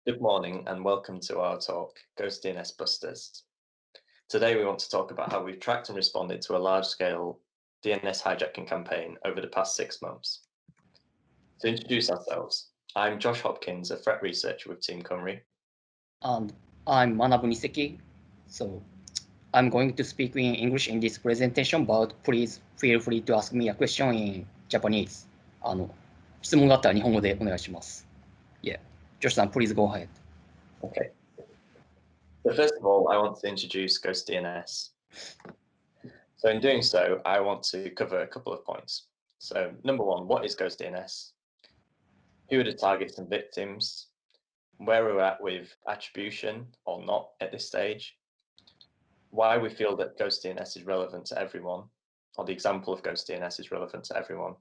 Good morning and welcome to our talk, GhostDNSbusters. Today we want to talk about how we've tracked and responded to a large-scale DNS hijacking campaign over the past 6 months. To introduce ourselves, I'm Josh Hopkins, a threat researcher with Team Cymru. And I'm Manabu Niseki. So I'm going to speak in English in this presentation, but please feel free to ask me a question in Japanese. 質問があったら日本語でお願いします。Yeah. Josh-san, please go ahead. Okay. So first of all, I want to introduce GhostDNS. So in doing so, I want to cover a couple of points. So number one, what is GhostDNS? Who are the targets and victims? Where we're at with attribution or not at this stage? Why we feel that GhostDNS is relevant to everyone, or the example of GhostDNS is relevant to everyone,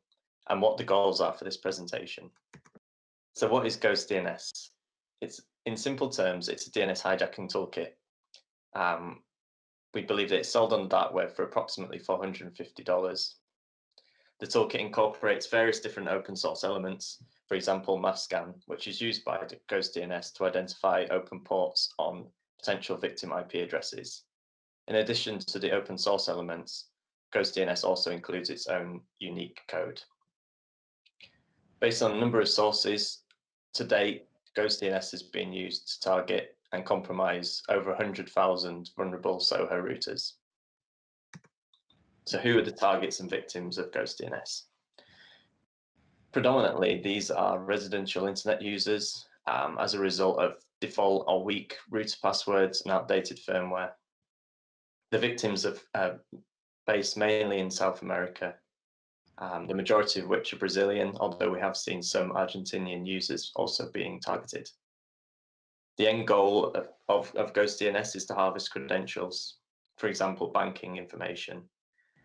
and what the goals are for this presentation. So what is GhostDNS? It's, in simple terms, it's a DNS hijacking toolkit. We believe that it's sold on the dark web for approximately $450. The toolkit incorporates various different open source elements, for example, MathScan, which is used by GhostDNS to identify open ports on potential victim IP addresses. In addition to the open source elements, GhostDNS also includes its own unique code. Based on a number of sources, to date, GhostDNS has been used to target and compromise over 100,000 vulnerable SOHO routers. So who are the targets and victims of GhostDNS? Predominantly, these are residential internet users as a result of default or weak router passwords and outdated firmware. The victims are based mainly in South America, the majority of which are Brazilian, although we have seen some Argentinian users also being targeted. The end goal of GhostDNS is to harvest credentials, for example, banking information,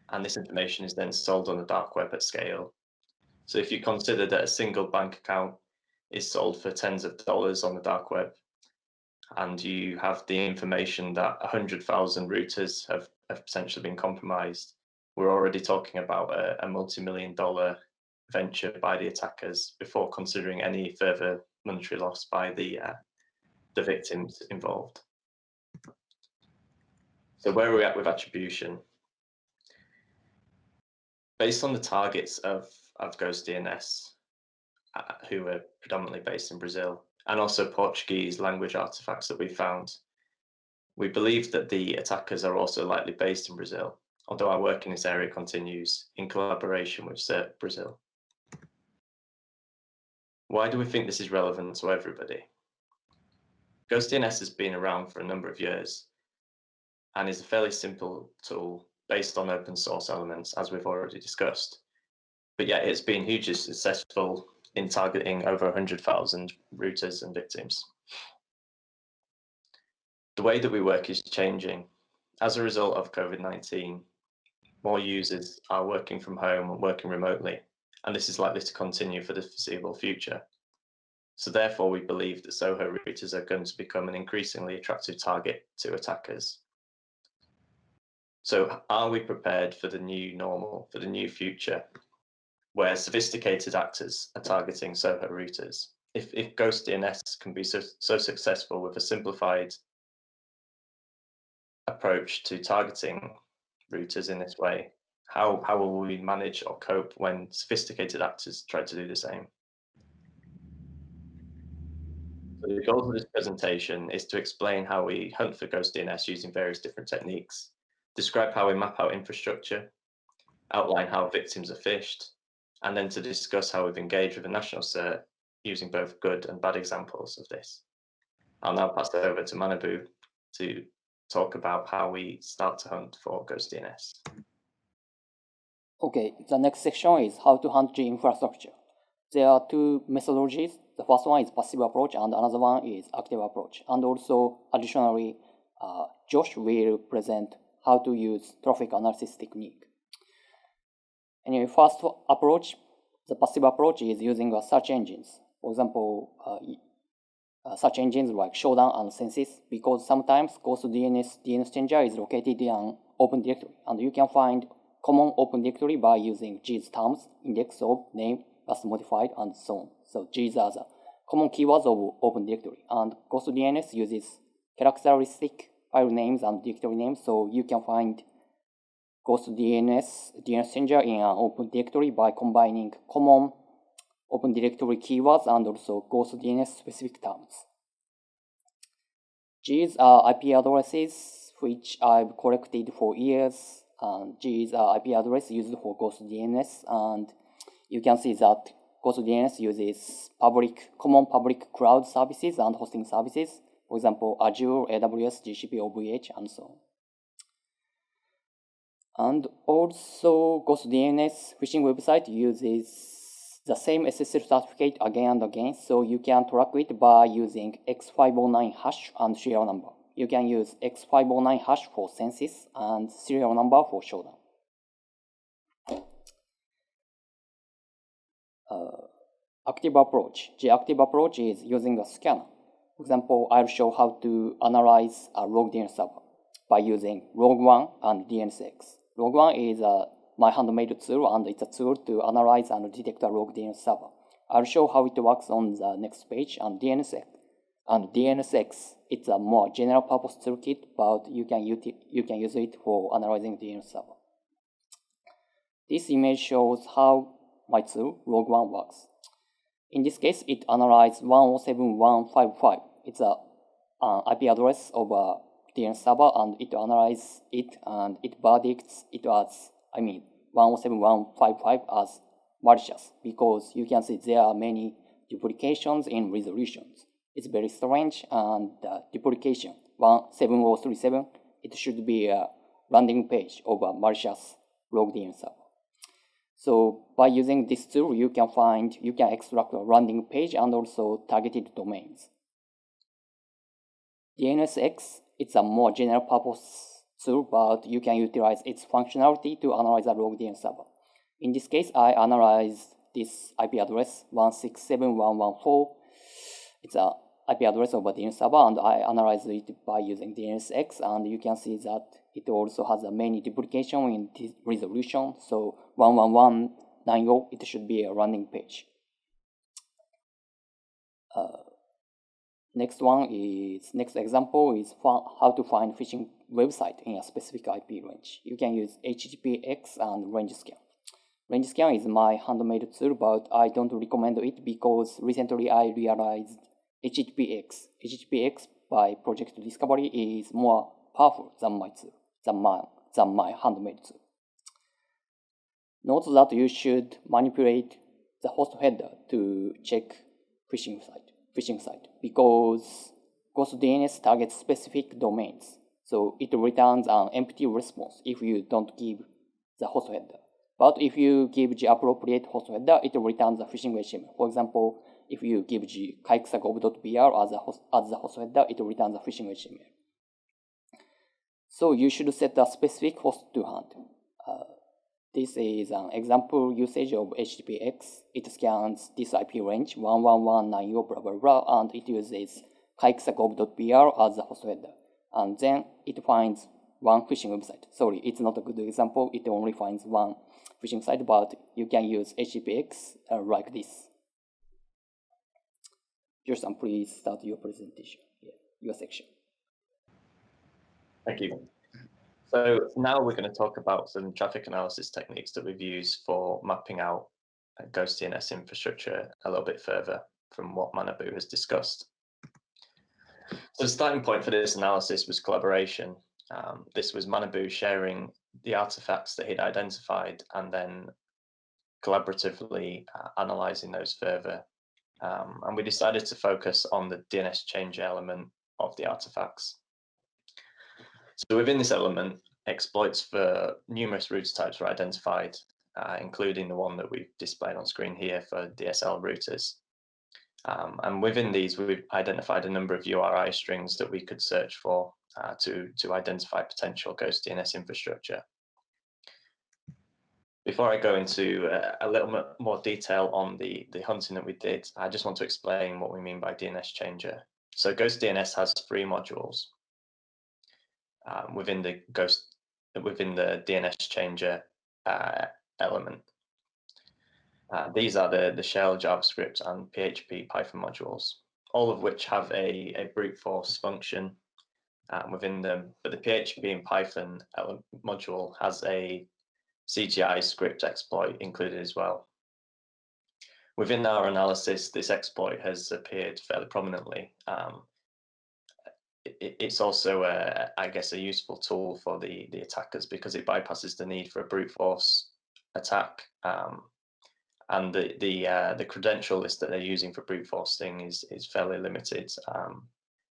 and this information is then sold on the dark web at scale. So if you consider that a single bank account is sold for tens of dollars on the dark web, and you have the information that 100,000 routers have potentially been compromised, we're already talking about a multi-million-dollar venture by the attackers before considering any further monetary loss by the victims involved. So where are we at with attribution? Based on the targets of GhostDNS, who are predominantly based in Brazil, and also Portuguese language artifacts that we found, we believe that the attackers are also likely based in Brazil, although our work in this area continues in collaboration with CERT Brazil. Why do we think this is relevant to everybody? GhostDNS has been around for a number of years and is a fairly simple tool based on open source elements, as we've already discussed. But yet it's been hugely successful in targeting over 100,000 routers and victims. The way that we work is changing. As a result of COVID-19, more users are working from home and working remotely, and this is likely to continue for the foreseeable future. So therefore, we believe that SOHO routers are going to become an increasingly attractive target to attackers. So are we prepared for the new normal, for the new future, where sophisticated actors are targeting SOHO routers? If GhostDNS can be so successful with a simplified approach to targeting routers in this way, how will we manage or cope when sophisticated actors try to do the same? So the goal of this presentation is to explain how we hunt for GhostDNS using various different techniques, describe how we map out infrastructure, outline how victims are phished, and then to discuss how we've engaged with a national CERT using both good and bad examples of this. I'll now pass it over to Manabu to talk about how we start to hunt for GhostDNS. Okay, the next section is how to hunt the infrastructure. There are two methodologies. The first one is passive approach and another one is active approach. And also, additionally, Josh will present how to use traffic analysis technique. Anyway, first approach, the passive approach is using search engines. For example, search engines like Shodan and Census, because sometimes GhostDNS DNS changer is located in an open directory, and you can find common open directory by using G's terms, index of, name, last modified, and so on. So G's are the common keywords of Open Directory. And GhostDNS uses characteristic file names and directory names, so you can find GhostDNS DNS changer in an Open Directory by combining common Open Directory keywords and also GhostDNS specific terms. These are IP addresses which I've collected for years, and these are IP addresses used for GhostDNS, and you can see that GhostDNS uses common public cloud services and hosting services, for example, Azure, AWS, GCP, OVH, and so on. And also, GhostDNS phishing website uses the same SSL certificate again and again, so you can track it by using X509 hash and serial number. You can use X509 hash for census and serial number for showdown. Active approach. The active approach is using a scanner. For example, I'll show how to analyze a log DNS server by using log1 and DNSX. Log1 is my handmade tool, and it's a tool to analyze and detect a log DNS server. I'll show how it works on the next page. And DNSX, it's a more general purpose toolkit, but you can use it for analyzing DNS server. This image shows how my tool, log1, works. In this case, it analyzes 107.155. It's an IP address of a DNS server, and it analyzes it, and it verdicts it as, 107.155 as malicious, because you can see there are many duplications in resolutions. It's very strange, and the duplication 17037, it should be a landing page of a malicious log DNS server. So by using this tool, you can extract a landing page and also targeted domains. DNSX, it's a more general purpose tool, but you can utilize its functionality to analyze a log DNS server. In this case, I analyzed this IP address 167.114. It's an IP address of a DNS server, and I analyzed it by using DNSX, and you can see that it also has a many duplication in this resolution. So 11190, it should be a landing page. Next example is how to find phishing website in a specific IP range. You can use HTTPX and range scan. Range scan is my handmade tool, but I don't recommend it because recently I realized HTTPX by Project Discovery is more powerful than my handmade tool. Note that you should manipulate the host header to check phishing site because GhostDNS targets specific domains, so it returns an empty response if you don't give the host header. But if you give the appropriate host header, it returns a phishing HTML. For example, if you give the kaiksagov.br as the host header, it returns a phishing HTML. So you should set a specific host to hand. This is an example usage of HTTPX. It scans this IP range 11190 blah blah blah, and it uses kaiksagov.br as the host header. And then it finds one phishing website. Sorry, it's not a good example. It only finds one phishing site, but you can use HTTPX like this. Justin, please start your presentation, your section. Thank you. So now we're going to talk about some traffic analysis techniques that we've used for mapping out GhostDNS infrastructure a little bit further from what Manabu has discussed. So the starting point for this analysis was collaboration. This was Manabu sharing the artifacts that he'd identified and then collaboratively analyzing those further. And we decided to focus on the DNS change element of the artifacts. So within this element, exploits for numerous route types were identified, including the one that we've displayed on screen here for DSL routers. And within these, we've identified a number of URI strings that we could search for to identify potential GhostDNS infrastructure. Before I go into a little bit more detail on the hunting that we did, I just want to explain what we mean by DNS changer. So GhostDNS has 3 modules within the DNS changer element. These are the shell, JavaScript, and PHP Python modules, all of which have a brute force function within them. But the PHP and Python module has a CGI script exploit included as well. Within our analysis, this exploit has appeared fairly prominently. It's also, I guess, a useful tool for the attackers because it bypasses the need for a brute force attack. And the credential list that they're using for brute forcing is fairly limited,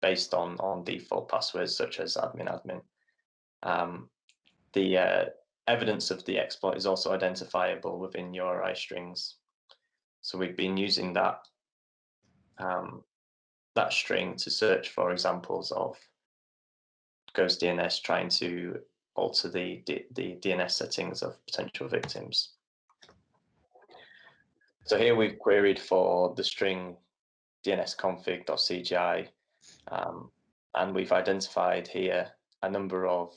based on default passwords such as admin. The evidence of the exploit is also identifiable within URI strings. So we've been using that string to search for examples of GhostDNS trying to alter the DNS settings of potential victims. So here we've queried for the string dnsconfig.cgi, and we've identified here a number of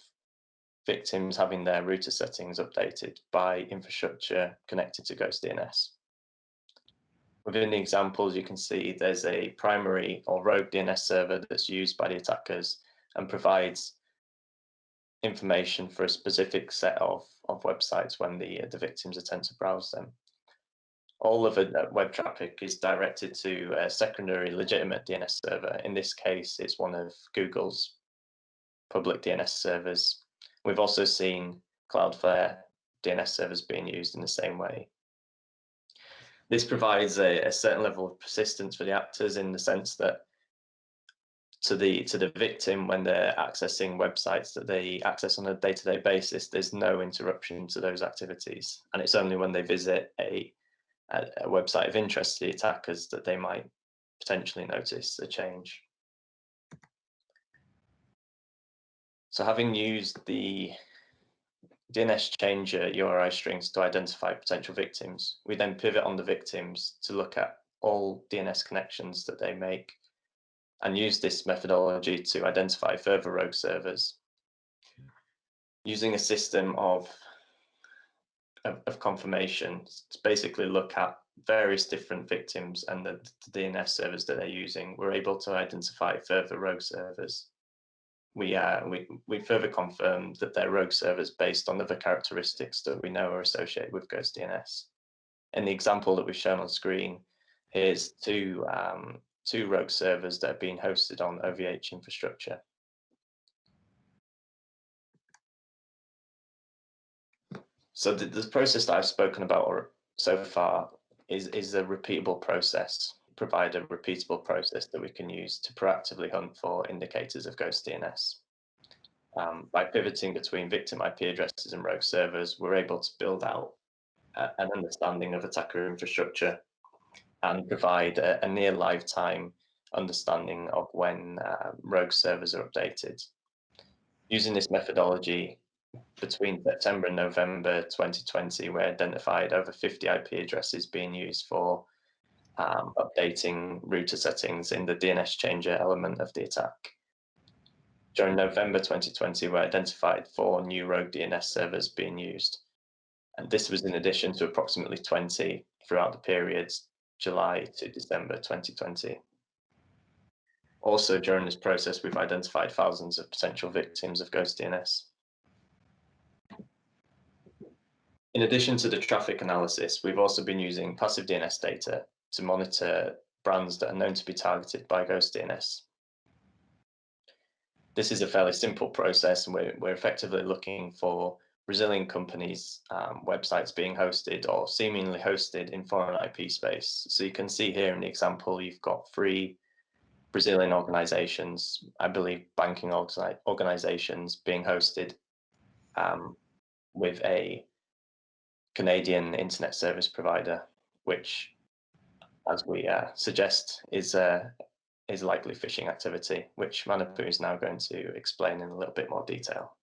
victims having their router settings updated by infrastructure connected to GhostDNS. Within the examples, you can see there's a primary or rogue DNS server that's used by the attackers and provides information for a specific set of websites when the victims attempt to browse them. All of the web traffic is directed to a secondary legitimate DNS server. In this case, it's one of Google's public DNS servers. We've also seen Cloudflare DNS servers being used in the same way. This provides a certain level of persistence for the actors in the sense that to the victim, when they're accessing websites that they access on a day-to-day basis, there's no interruption to those activities. And it's only when they visit a website of interest to the attackers that they might potentially notice a change. So having used the DNS changer URI strings to identify potential victims, we then pivot on the victims to look at all DNS connections that they make and use this methodology to identify further rogue servers. Using a system of confirmation to basically look at various different victims and the DNS servers that they're using, we're able to identify further rogue servers. We further confirmed that they're rogue servers based on other characteristics that we know are associated with GhostDNS. In the example that we've shown on screen, here's two rogue servers that are being hosted on OVH infrastructure. So the process that I've spoken about so far is a repeatable process. Provide a repeatable process that we can use to proactively hunt for indicators of GhostDNS. By pivoting between victim IP addresses and rogue servers, we're able to build out an understanding of attacker infrastructure and provide a near lifetime understanding of when rogue servers are updated. Using this methodology, between September and November 2020, we identified over 50 IP addresses being used for updating router settings in the DNS changer element of the attack. During November 2020, we identified 4 new rogue DNS servers being used. And this was in addition to approximately 20 throughout the periods July to December 2020. Also, during this process, we've identified thousands of potential victims of GhostDNS. In addition to the traffic analysis, we've also been using passive DNS data to monitor brands that are known to be targeted by GhostDNS. This is a fairly simple process, and we're effectively looking for Brazilian companies' websites being hosted or seemingly hosted in foreign IP space. So you can see here in the example, you've got 3 Brazilian organizations, I believe banking organizations, being hosted with a Canadian internet service provider, which, as we suggest, is likely phishing activity, which Manabu is now going to explain in a little bit more detail.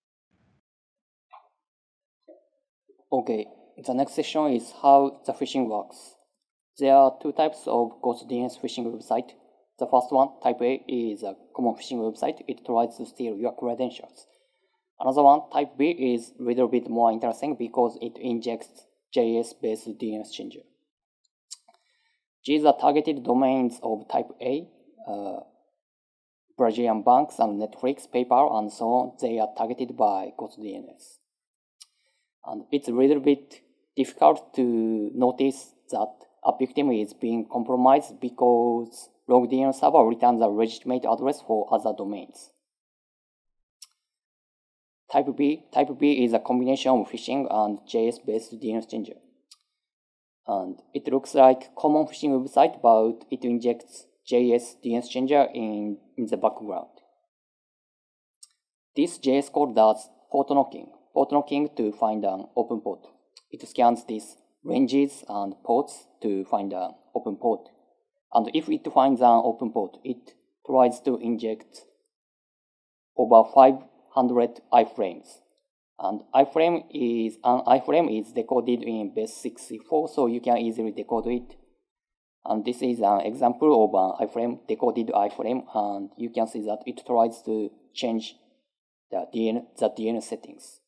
Okay, the next section is how the phishing works. There are 2 types of GhostDNS phishing website. The first one, type A, is a common phishing website. It tries to steal your credentials. Another one, type B, is a little bit more interesting because it injects JS-based DNS changer. These are targeted domains of type A, Brazilian banks and Netflix, PayPal, and so on. They are targeted by GhostDNS. And it's a little bit difficult to notice that a victim is being compromised because LogDNS server returns a legitimate address for other domains. Type B is a combination of phishing and JS-based DNS changer. And it looks like common phishing website, but it injects JS DNS changer in the background. This JS code does port knocking to find an open port. It scans these ranges and ports to find an open port. And if it finds an open port, it tries to inject over 500 iframes. And iframe is decoded in base 64, so you can easily decode it. And this is an example of an iframe, decoded iframe, and you can see that it tries to change the DNS settings.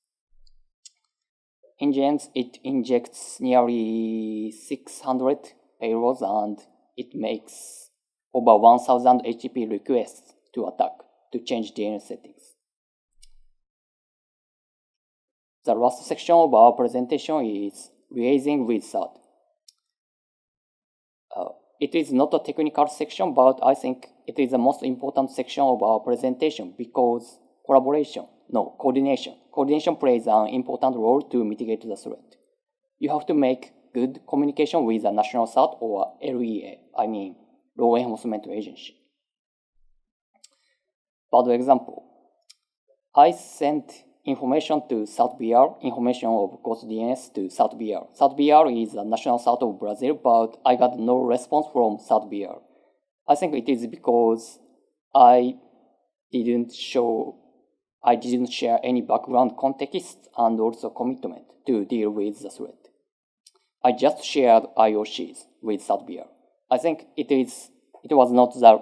It injects nearly 600 payloads and it makes over 1000 HTTP requests to attack to change DNS settings. The last section of our presentation is liaising with third. It is not a technical section, but I think it is the most important section of our presentation because coordination plays an important role to mitigate the threat. You have to make good communication with the national third or LEA, I mean law enforcement agency. Bad example. I sent information to SouthBR, information of GhostDNS to SouthBR. SouthBR is the national third of Brazil, but I got no response from SouthBR. I think it is because I didn't share any background context and also commitment to deal with the threat. I just shared IOCs with SouthBR. I think it was not the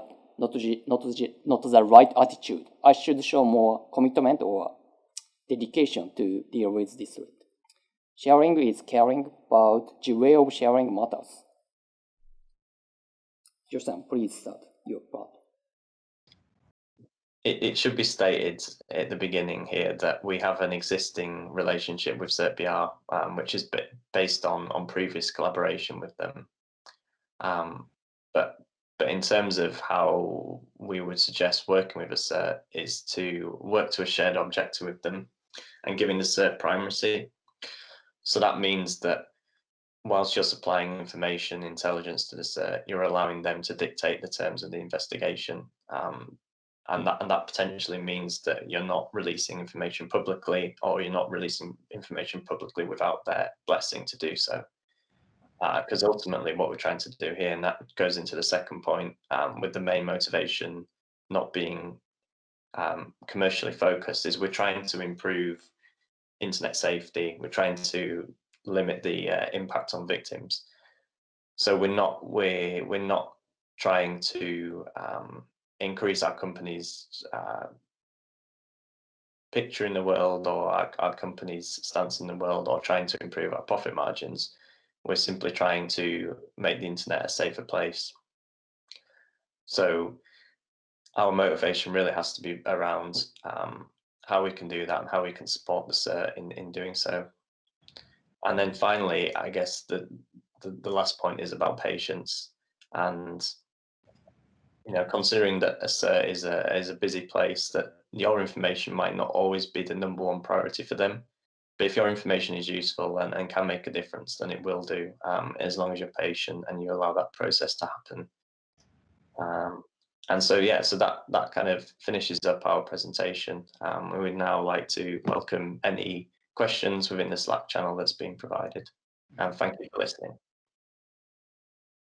right attitude. I should show more commitment or dedication to deal with this threat. Sharing is caring, but the way of sharing matters. Justin, please start your part. It should be stated at the beginning here that we have an existing relationship with CertBR, which is based on previous collaboration with them. But in terms of how we would suggest working with a cert is to work to a shared objective with them and giving the cert primacy. So that means that whilst you're supplying information, intelligence to the cert, you're allowing them to dictate the terms of the investigation. And that potentially means that you're not releasing information publicly, or you're not releasing information publicly without their blessing to do so. Because ultimately what we're trying to do here, and that goes into the second point, with the main motivation not being commercially focused, is we're trying to improve internet safety. We're trying to limit the impact on victims. So we're not trying to increase our company's picture in the world, or our company's stance in the world, or trying to improve our profit margins. We're simply trying to make the internet a safer place. So our motivation really has to be around how we can do that and how we can support the cert in doing so. And then finally, I guess the last point is about patience. And considering that a cert is a busy place, that your information might not always be the #1 priority for them. But if your information is useful and can make a difference, then it will do, as long as you're patient and you allow that process to happen. And so, yeah, so that kind of finishes up our presentation. We would now like to welcome any questions within the Slack channel that's been provided. Thank you for listening.